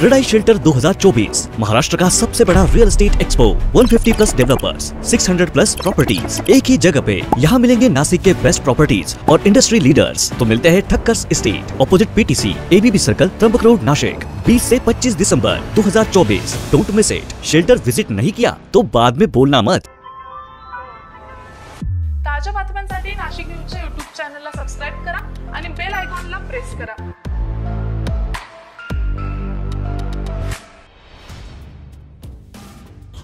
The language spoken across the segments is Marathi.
क्रेडाई शेल्टर 2024 महाराष्ट्र का सबसे बड़ा real estate expo. 150 plus developers, 600 plus properties एक ही जगह पे। यहाँ मिलेंगे नासिक के बेस्ट प्रॉपर्टीज और इंडस्ट्री लीडर्स। तो मिलते हैं Thakkers estate, opposite PTC, ABB circle, Trimbak road, Nashik. 20 से 25 दिसंबर 2024। Don't miss it. Shelter visit नहीं किया तो बाद में बोलना मत। ताज्या बातम्यांसाठी नाशिक न्यूजच्या YouTube चॅनलला सबस्क्राइब करा आणि बेल आयकॉनला प्रेस करा।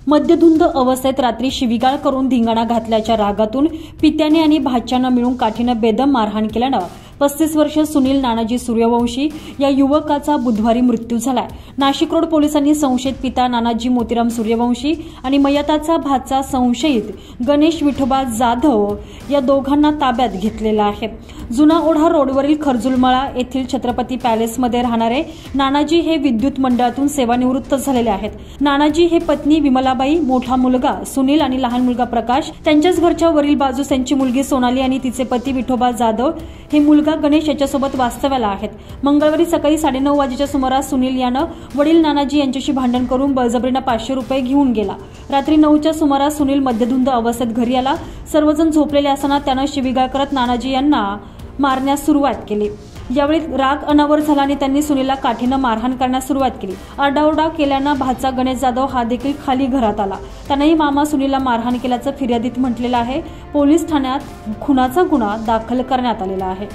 मद्यधुंद अवस्थेत रात्री शिवीगाळ करून धिंगाणा घातल्याच्या रागातून पित्याने आणि भाच्यानं मिळून काठीनं बेदम मारहाण केल्यानं 35 वर्षीय सुनील नानाजी सूर्यवंशी या युवकाचा बुधवारी मृत्यू झालाय। नाशिक रोड पोलिसांनी संशयित पिता नानाजी मोतीराम सूर्यवंशी आणि मयताचा भाचा संशयित गणेश विठोबा जाधव या दोघांना ताब्यात घेतलेला आहे। जुना ओढा रोडवरील खरजुलमळा येथील छत्रपती पॅलेसमध्ये राहणारे नानाजी हे विद्युत मंडळातून सेवानिवृत्त झालेले आहेत। नानाजी हे पत्नी विमलाबाई, मोठा मुलगा सुनील आणि लहान मुलगा प्रकाश, त्यांच्याच घरच्या वरील बाजूस त्यांची मुलगी सोनाली आणि तिचे पती विठोबा जाधव हे मुलगा गणेश याच्यासोबत वास्तव्याला आहेत। मंगळवारी सकाळी 9:30 वाजेच्या सुमारास सुनील यानं वडील नानाजी यांच्याशी भांडण करून बळजबरीनं 500 रुपये घेऊन गेला। रात्री 9च्या सुमारास सुनील मद्यधुंद अवस्थेत घरी आला। सर्वजण झोपलेले असताना त्यानं शिवीगाळ करत नानाजी यांना मारण्यास सुरुवात केली। यावेळी राग अनावर झाला आणि त्यांनी सुनीलला काठीनं मारहाण करण्यास सुरुवात केली। आरडाओरडा केल्यानं भाचा गणेश जाधव हा देखील खाली घरात आला। त्यानंही मामा सुनीलला मारहाण केल्याचं फिर्यादीत म्हटलेलं आहे। पोलीस ठाण्यात खुनाचा गुन्हा दाखल करण्यात आलेला आहे।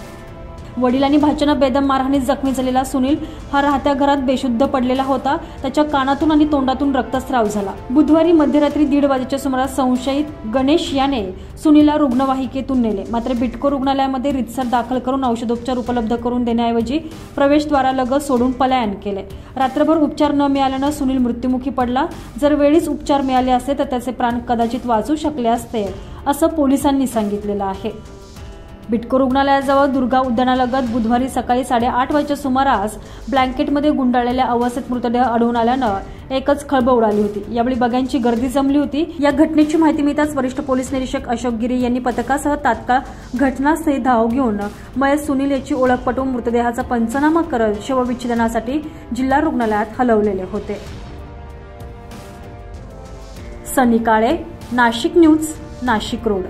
वडील आणि भाच्यानं बेदम मारहाणीत जखमी झालेला सुनील हा राहत्या घरात बेशुद्ध पडलेला होता। त्याच्या कानातून आणि तोंडातून रक्तस्राव झाला। बुधवारी मध्यरात्री 1:30 वाजेच्या सुमारास संशयित गणेश याने सुनीलला रुग्णवाहिकेतून नेले, मात्र बिटको रुग्णालयामध्ये रितसर दाखल करून औषधोपचार उपलब्ध करून देण्याऐवजी प्रवेशद्वारालगत सोडून पलायन केले। रात्रभर उपचार न मिळाल्यानं सुनील मृत्युमुखी पडला। जर वेळीच उपचार मिळाले असते तर त्याचे प्राण कदाचित वाचू शकले असते, असं पोलिसांनी सांगितलेलं आहे। बिटको रुग्णालयाजवळ दुर्गा उद्यानालगत बुधवारी सकाळी 8:30 वाजेच्या सुमारास ब्लँकेटमध्ये गुंडाळलेल्या अवस्थेत मृतदेह आढळून आल्यानं एकच खळबळ उडाली होती। यावेळी बघ्यांची गर्दी जमली होती। या घटनेची माहिती मिळताच वरिष्ठ पोलीस निरीक्षक अशोक गिरी यांनी पथकासह तात्काळ घटनास्थळी धाव घेऊन मयत सुनील याची ओळख पटवून मृतदेहाचा पंचनामा करत शवविच्छेदनासाठी जिल्हा रुग्णालयात हलवलेले होते। सनी काळे, नाशिक न्यूज, नाशिक रोड।